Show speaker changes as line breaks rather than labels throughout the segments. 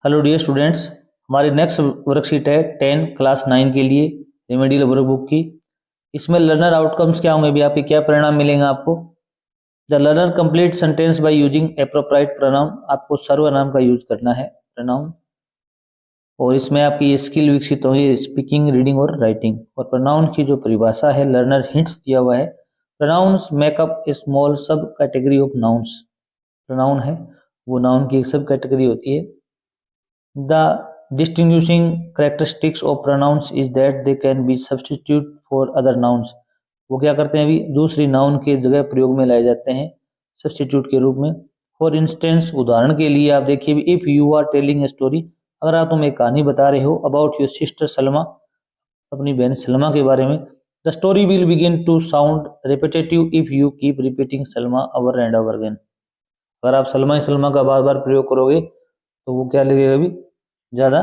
Hello dear students, हमारी next worksheet है 10 class 9 के लिए रेमेडियल वर्कबुक की। इसमें लर्नर आउटकम्स क्या होंगे, भी आपके क्या परिणाम मिलेंगे आपको। The learner complete sentence by using appropriate pronoun. आपको सर्वनाम का यूज करना है प्रोनाउन, और इसमें आपकी ये स्किल विकसित होगी स्पीकिंग, रीडिंग और राइटिंग। और प्रोनाउन की जो परिभाषा है, लर्नर हिंट्स दिया हुआ है। प्रोनाउंस मेकअप ए स्मॉल सब कैटेगरी ऑफ नाउन्स। प्रोनाउन है वो नाउन की एक सब कैटेगरी होती है। The distinguishing characteristics of pronouns is that they can be substituted for other nouns। वो क्या करते हैं, अभी दूसरी नाउन के जगह प्रयोग में लाए जाते हैं सब्सटीट्यूट के रूप में। फॉर इंस्टेंस, उदाहरण के लिए आप देखिए, if you are telling a story, अगर आप तुम एक कहानी बता रहे हो अबाउट योर सिस्टर सलमा, अपनी बहन सलमा के बारे में, the story will begin to sound repetitive if you keep repeating Salma over and over again. अगर आप सलमा सलमा का बार बार प्रयोग करोगे तो वो क्या लगेगा, अभी ज़्यादा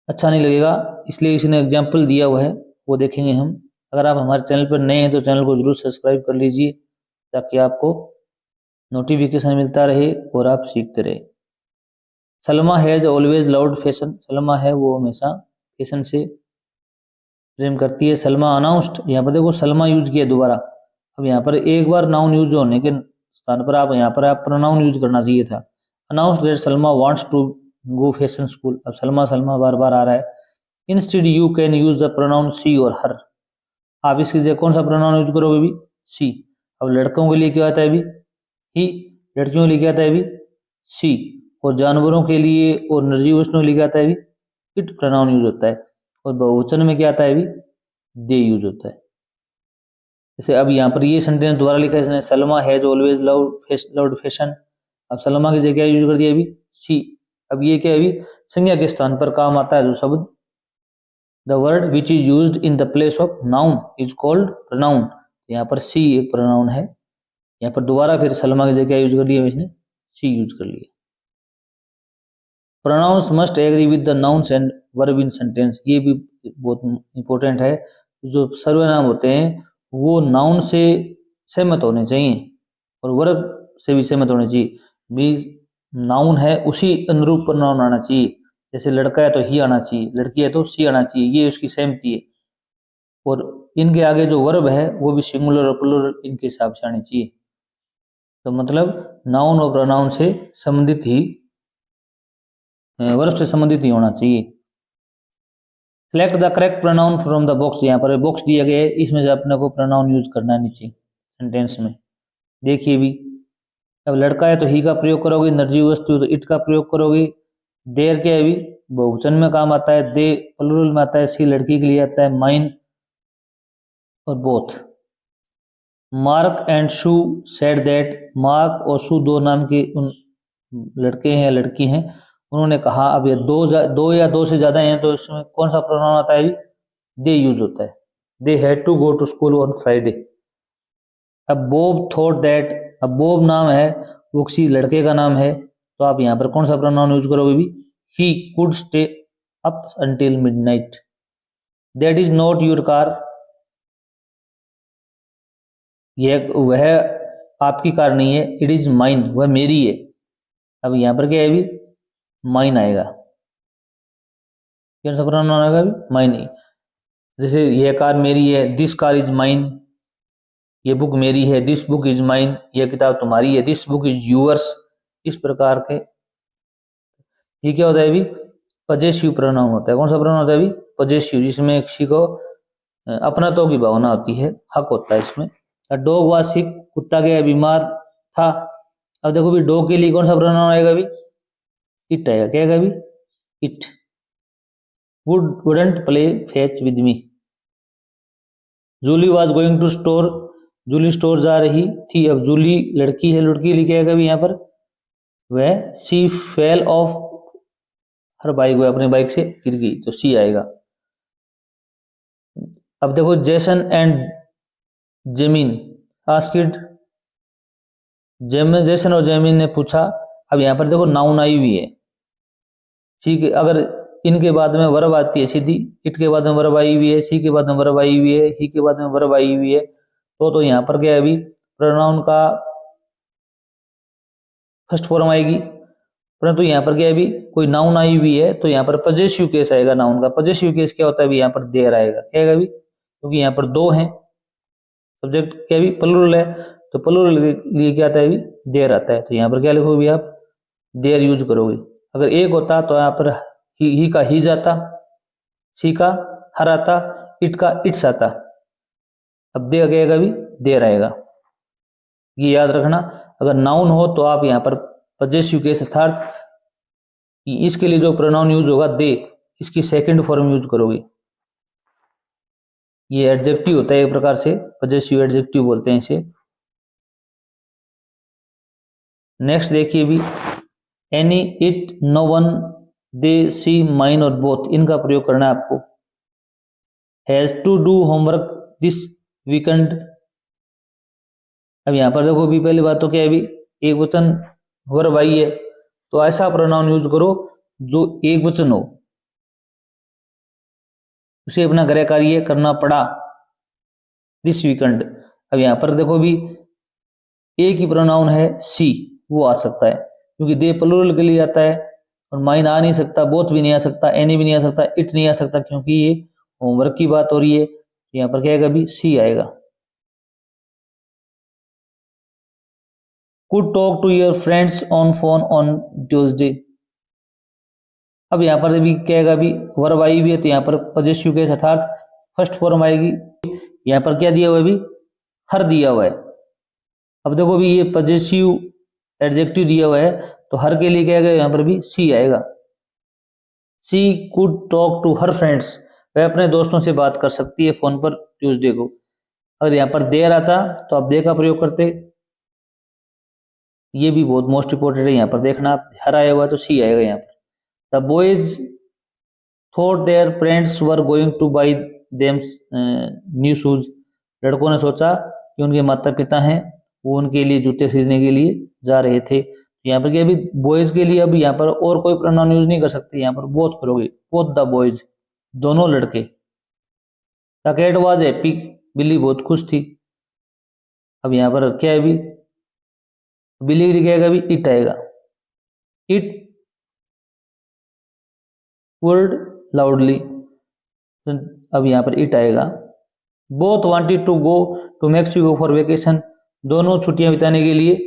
अच्छा नहीं लगेगा। इसलिए इसने एग्जाम्पल दिया हुआ है, वो देखेंगे हम। अगर आप हमारे चैनल पर नए हैं तो चैनल को जरूर सब्सक्राइब कर लीजिए, ताकि आपको नोटिफिकेशन मिलता रहे और आप सीखते रहे। Salma has always loved fashion. Salma है वो हमेशा फैशन से प्रेम करती है। सलमा अनाउंस्ड, यहाँ पर देखो सलमा यूज किया दोबारा। अब यहाँ पर एक बार नाउन यूज होने के स्थान पर आप यहाँ पर आप प्रोनाउन यूज करना चाहिए था। Announced that Salma wants to go fashion school. अब सलमा सलमा बार बार आ रहा है। Instead you can use the pronoun she और हर। आप इसकी जगह कौन सा प्रोनाउन यूज करोगे भी, सी। अब लड़कों के लिए क्या आता है अभी, ही। लड़कियों के लिए क्या आता है अभी, सी। और जानवरों के लिए और निर्जीव वस्तुओं के लिए क्या आता है अभी, इट प्रोनाउन यूज होता है। और बहुवचन में क्या आता है अभी, दे यूज होता है। जैसे अब यहाँ पर ये सेंटेंस दोबारा लिखा है इसने, Salma has always loved fashion. अब सलमा की जगह क्या यूज कर दिया अभी, सी। अब ये क्या है अभी, संज्ञा के स्थान पर काम आता है जो शब्द। The word which is used in the place of noun is called pronoun. यहाँ पर सी एक प्रोनाउन है। यहाँ पर दोबारा फिर सलमा की जगह क्या यूज कर दिया इसने, सी यूज कर लिया। Pronouns must agree with the nouns and verb in sentence. ये भी बहुत इंपॉर्टेंट है। जो सर्वनाम होते हैं वो नाउन से सहमत होने चाहिए और वर्ब से भी सहमत होने चाहिए। भी नाउन है उसी अनुरूप प्रोनाउन आना चाहिए। जैसे लड़का है तो ही आना चाहिए, लड़की है तो सी आना चाहिए, ये उसकी सहमति है। और इनके आगे जो वर्ब है वो भी सिंगुलर और प्लूरल इनके हिसाब से आनी चाहिए। तो मतलब नाउन और प्रोनाउन से संबंधित ही, वर्ब से संबंधित ही होना चाहिए। Select the correct pronoun from the box. यहाँ पर बॉक्स दिया गया है, इसमें से अपने को प्रोनाउन यूज करना है नीचे सेंटेंस में। देखिए भी, अब लड़का है तो ही का प्रयोग करोगे, निर्जीव वस्तु तो इट का प्रयोग करोगे। देर क्या है भी, बहुवचन में काम आता है, दे प्लूरल में आता है, सी लड़की के लिए आता है, माइन और both. Mark and shoe said that. Mark और शू दो नाम के उन लड़के हैं या लड़की हैं, उन्होंने कहा। अब ये दो या दो से ज्यादा हैं तो इसमें कौन सा प्रोनाउन आता है, दे यूज होता है। They had to go to school on Friday. अब बॉब थॉट दैट, अब बॉब नाम है वो किसी लड़के का नाम है, तो आप यहाँ पर कौन सा प्रोनाउन यूज करोगे भी, he could stay up until midnight. That is not your car. यह वह आपकी कार नहीं है, इट इज माइन, वह मेरी है। अब यहाँ पर क्या है भी, माइन आएगा। कौन सा प्रोनाउन आएगा भी, माइन ही। जैसे यह कार मेरी है, दिस कार इज माइन। ये बुक मेरी है, दिस बुक इज माइन। यह किताब तुम्हारी है, दिस बुक इज यूअर्स। इस प्रकार के ये क्या होता है अभी, पजेसिव प्रोनाउन होता है। कौन सा प्रोनाउन होता है अभी, पजेसिव, जिसमें किसी को अपनत्व की भावना होती है, हक होता है इसमें। डॉग वाज सिक, कुत्ता गया बीमार था। अब देखो भी, डॉग के लिए कौन सा प्रोनाउन आएगा अभी, इट आएगा। क्या आएगा अभी, it. Wouldn't play fetch with me. Julie was going to store, Julie store जा रही थी। अब जूली लड़की है, लड़की लिखा आएगा अभी यहाँ पर, वह सी फेल ऑफ हर बाइक, वह अपने बाइक से गिर गई, तो सी आएगा। अब देखो, जेसन एंड जेमिन आस्किड, जेसन और जेमिन ने पूछा। अब यहाँ पर देखो नाउन आई हुई है, ठीक है। अगर इनके बाद में वर्ब आती है सीधी, इट के बाद में वर्ब आई हुई है, सी के बाद में वर्ब आई हुई है, ही के बाद में वर्ब आई हुई है, तो यहाँ पर क्या है अभी, प्रोनाउन का फर्स्ट फॉर्म आएगी। परंतु यहाँ पर क्या है, अभी कोई नाउन आई हुई है तो यहाँ पर पजेसिव केस आएगा नाउन का। पजेसिव केस क्या होता है, अभी यहाँ पर देर आएगा, क्या आएगा अभी, क्योंकि यहाँ पर दो हैं, सब्जेक्ट क्या भी प्लूरल है, तो प्लूरल के लिए क्या आता है, अभी देर आता है। तो यहाँ पर क्या लिखोगे आप, देर यूज करोगे। अगर एक होता तो यहाँ पर ही का हीज आता, सी का हर आता, इट का इट्स आता। अब दे गएगा अभी देर आएगा, ये याद रखना। अगर नाउन हो तो आप यहाँ पर पजेसिव केस अर्थात इसके लिए जो प्रोनाउन यूज होगा दे, इसकी सेकंड फॉर्म यूज करोगे। ये एडजेक्टिव होता है एक प्रकार से, पजेसिव एडजेक्टिव बोलते हैं इसे। नेक्स्ट देखिए भी, any, it, no one, they, she, mine और बोथ, इनका प्रयोग करना है आपको। Has to do homework this weekend. अब यहां पर देखो भी पहली बात तो क्या है, भी एक वचन वर्ब आई है तो ऐसा प्रोनाउन यूज करो जो एक वचन हो, उसे अपना गृह कार्य करना पड़ा दिस वीकेंड। अब यहां पर देखो भी एक ही प्रोनाउन है सी, वो आ सकता है क्योंकि दे प्लूरल के लिए आता है, और माइन आ नहीं सकता, बोथ भी नहीं आ सकता, एनी भी नहीं आ सकता, इट नहीं आ सकता, क्योंकि ये होमवर्क की बात हो रही है। यहाँ पर क्या आएगा, अभी सी आएगा। Could talk to your friends on phone on Tuesday. अब यहाँ पर भी क्या आएगा, अभी वर्ब आई भी है तो यहाँ पर पजेसिव केस अर्थात फर्स्ट फॉर्म आएगी। यहाँ पर क्या दिया हुआ है, अभी हर दिया हुआ है। अब देखो भी ये पजेसिव एडजेक्टिव दिया हुआ है तो हर के लिए क्या आएगा, यहाँ पर भी सी आएगा। She could talk to her friends, वह अपने दोस्तों से बात कर सकती है फोन पर ट्यूसडे को। अगर यहाँ पर देर आता तो आप दे का प्रयोग करते, ये भी बहुत मोस्ट इंपोर्टेंट है। यहाँ पर देखना आप, हर आया हुआ तो सी आएगा यहाँ पर। The boys thought their friends were going two by them new shoes. लड़कों ने सोचा कि उनके माता पिता हैं वो उनके लिए जूते खरीदने के लिए जा रहे थे। यहाँ पर क्या, अभी बॉयज के लिए अभी यहाँ पर और कोई प्रोनाउन यूज नहीं कर सकते, यहाँ पर बोथ करोगे, बोथ द बॉयज, दोनों लड़के। द कैट वाज हैप्पी, बिल्ली बहुत खुश थी। अब यहाँ पर क्या है, अभी बिल्ली के लिए क्या आएगा, अभी इट आएगा। इट वर्ड लाउडली, अब यहाँ पर इट आएगा। Both wanted to go to Mexico for vacation, दोनों छुट्टियां बिताने के लिए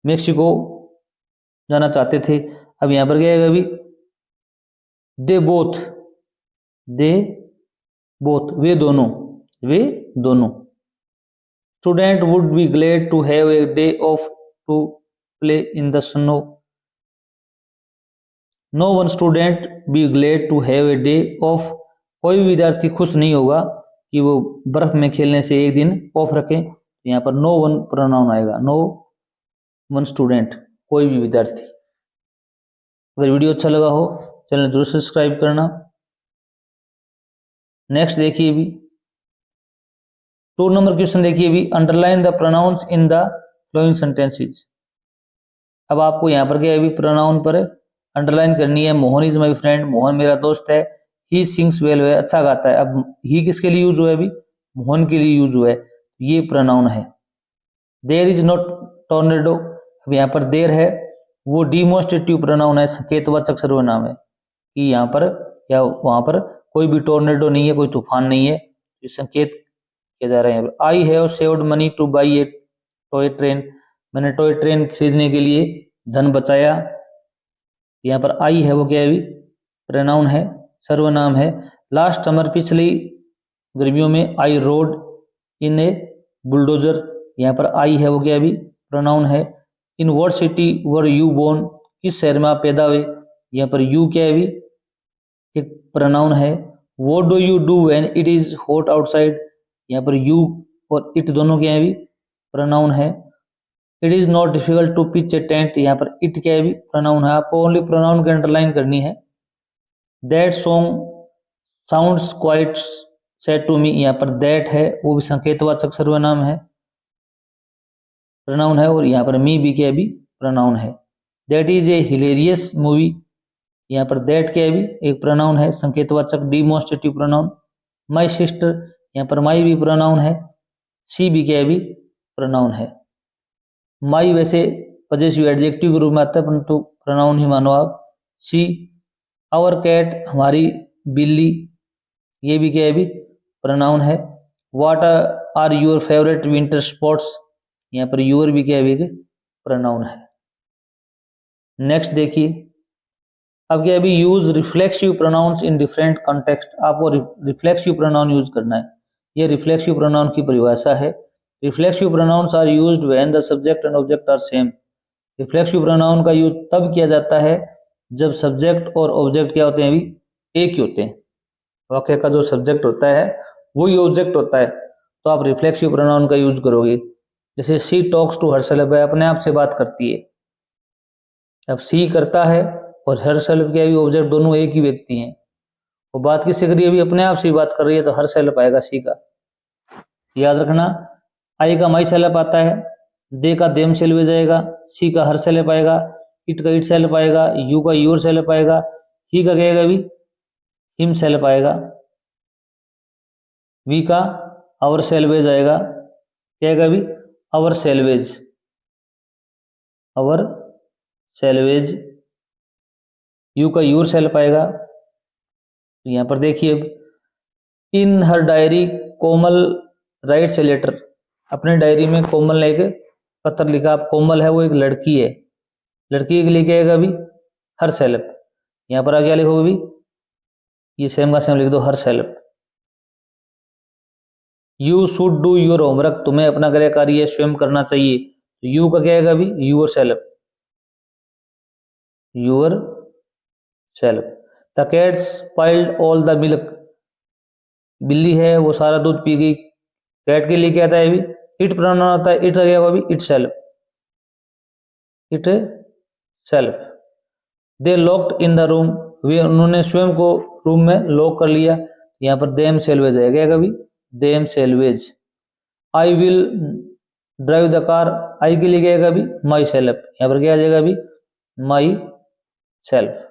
मेक्सिको जाना चाहते थे। अब यहाँ पर क्या आएगा, अभी दे बोथ, दे बोथ, वे दोनों, वे दोनों। Student would be glad to have a day off to play in the snow. No one student be glad to have a day off, कोई भी विद्यार्थी खुश नहीं होगा कि वो बर्फ में खेलने से एक दिन ऑफ रखें। यहाँ पर नो वन प्रोनाउन आएगा, नो वन स्टूडेंट, कोई भी विद्यार्थी। अगर वीडियो अच्छा लगा हो चैनल जरूर सब्सक्राइब करना। नेक्स्ट देखिए भी 2 नंबर क्वेश्चन देखिए भी, underline the pronounce in the flowing sentences. अब आपको यहाँ पर क्या है, भी प्रोनाउन पर अंडरलाइन करनी है। Mohan is my friend, Mohan मेरा दोस्त है। ही सिंग्स वेल, वह अच्छा गाता है। अब ही किसके लिए यूज हुआ है, अभी मोहन के लिए यूज हुआ है, ये प्रोनाउन है। देयर इज नॉट टोर्नेडो, अब यहाँ पर देर है वो डिमोन्स्ट्रेटिव प्रोनाउन है, संकेतवाचक सर्वनाम है कि यहाँ पर या वहां पर कोई भी टोर्नेडो नहीं है, कोई तूफान नहीं है, ये संकेत किया जा रहा है। I have saved money two by A toy train, मैंने टॉय ट्रेन खरीदने के लिए धन बचाया। यहाँ पर आई है वो क्या है, प्रोनाउन है, सर्वनाम है। लास्ट समर, पिछली गर्मियों में, आई रोड इन ए बुलडोजर, यहाँ पर आई है वो क्या है, प्रोनाउन है। In what city were you born, किस शहर में आप पैदा हुए, यहाँ पर यू क्या है, एक प्रोनाउन है। What do you do when it is hot outside, यहाँ पर यू और इट दोनों क्या है, प्रोनाउन है। It is not difficult to pitch a tent, यहाँ पर इट क्या है, प्रोनाउन है। आपको ओनली प्रोनाउन की अंडरलाइन करनी है। That song sounds quite sad to me, यहाँ पर दैट है वो भी संकेतवाचक सर्वनाम है, प्रोनाउन है। और यहाँ पर मी भी क्या है, प्रोनाउन है। That is a hilarious movie, यहाँ पर दैट क्या है, एक प्रोनाउन है, संकेतवाचक डिमोन्स्ट्रेटिव प्रोनाउन। माई सिस्टर, यहाँ पर माई भी प्रोनाउन है, सी भी क्या है, प्रोनाउन है। माई वैसे पजेसिव एडजेक्टिव के रूप में आता है, परंतु प्रोनाउन ही मानो आप। सी आवर कैट, हमारी बिल्ली, ये भी क्या है भी प्रोनाउन है। What are your favourite winter sports, यहाँ पर योर भी क्या है भी प्रोनाउन है। नेक्स्ट देखिए, अब क्या है भी use reflexive pronouns in different context. आपको रिफ्लेक्सिव प्रोनाउन यूज करना है। ये रिफ्लेक्सिव प्रोनाउन की परिभाषा है। Reflexive pronouns are used when the subject and object are same. Reflexive pronoun का यूज तब किया जाता है जब सब्जेक्ट और ऑब्जेक्ट क्या होते हैं, अभी एक ही होते हैं। वाक्य का जो सब्जेक्ट होता है वही ऑब्जेक्ट होता है, तो आप रिफ्लेक्सिव प्रोनाउन का यूज करोगे। जैसे सी टॉक्स टू हरसेल्फ, अपने आप से बात करती है। अब सी करता है और हरसेल्फ क्या भी ऑब्जेक्ट, दोनों एक ही व्यक्ति हैं। वो बात किससे कर रही है, अभी अपने आप से बात कर रही है, तो हरसेल्फ आएगा सी का। याद रखना, आई का माई सेल्फ आता है, दे का देम सेल्फ जाएगा, सी का हर सेल्फ आएगा, इट का इट सेल्फ आएगा, यू का योर सेल्फ आएगा, ही का कहेगा भी हिम सेल्फ आएगा, वी का आवर सेल्वेज आएगा, कहेगा भी ourselves, ourselves, you का योर सेल्फ आएगा। तो यहाँ पर देखिए, in her diary Komal writes a letter, अपने डायरी में कोमल ने एक पत्र लिखा। अब कोमल है वो एक लड़की है, लड़की के लिए क्या है अभी हर सेल्फ। यहाँ पर क्या लिखोगे भी, ये सेम का सेम लिख दो, her self. You should do your homework, तुम्हें अपना गृह कार्य स्वयं करना चाहिए। तो यू का क्या है अभी yourself, yourself. The cat spoiled all the milk, बिल्ली है वो सारा दूध पी गई। कैट के लिए क्या आता है अभी इट प्रोनाउन आता है, इट लगेगा अभी itself, itself. They locked in the room, वे उन्होंने स्वयं को रूम में लॉक कर लिया। यहाँ पर देम सेल्वेज आएगा कभी, themselves. I will drive the car, I के लिए क्या आएगा अभी माई सेल्फ, यहाँ पर क्या आ जाएगा अभी माई सेल्फ।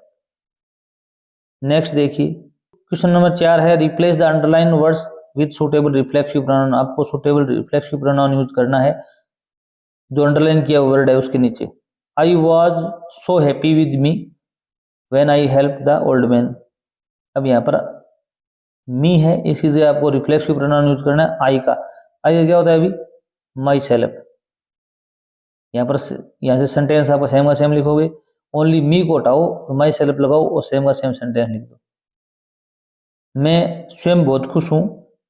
नेक्स्ट देखिए, क्वेश्चन नंबर 4 है, replace the underline words with suitable reflexive pronoun. आपको सुटेबल रिफ्लेक्सिव प्रोनाउन यूज करना है, जो अंडरलाइन किया वर्ड है उसके नीचे। I was so happy with me when I help the old man. अब यहाँ पर मी है, इसकी जगह आपको रिफ्लेक्सिव प्रोनाउन यूज करना है आई का। आई क्या होता है अभी माई सेल्फ। यहाँ से सेंटेंस आप सेम का सेम लिखोगे, ओनली मी को हटाओ और माई सेल्फ लगाओ और सेम का सेम सेंटेंस लिख दो। मैं स्वयं बहुत खुश हूँ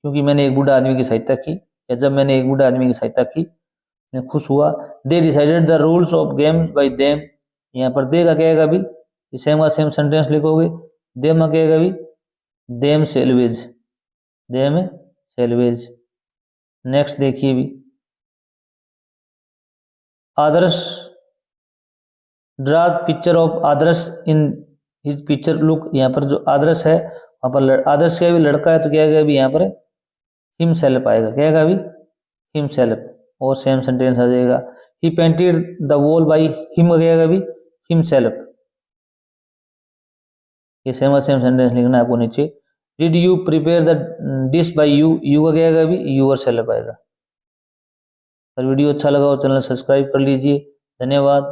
क्योंकि मैंने एक बूढ़ा आदमी की सहायता की, या जब मैंने एक बूढ़ा आदमी की सहायता की मैं खुश हुआ। They decided the rules of games bye them, यहाँ पर दे का कहेगा भी सेम का सेम सेंटेंस लिखोगे, देम का कहेगा भी themselves, themselves. Next देखिए भी, Adarsh draw picture of Adarsh in his picture look. यहाँ पर जो आदर्श है वहाँ पर आदर्श का भी लड़का है, तो क्या है भी यहाँ पर हिम सेल्फ आएगा, क्या है अभी हिम सेल्फ, और सेम सेंटेंस आ जाएगा। He painted the wall by him, क्या अभी हिम सेल्फ, ये सेम सेंटेंस लिखना है आपको नीचे। Did you prepare the dish by you, you का क्या आएगा अभी यूर सेल्फ आएगा। अगर वीडियो अच्छा लगा हो चैनल सब्सक्राइब कर लीजिए। धन्यवाद।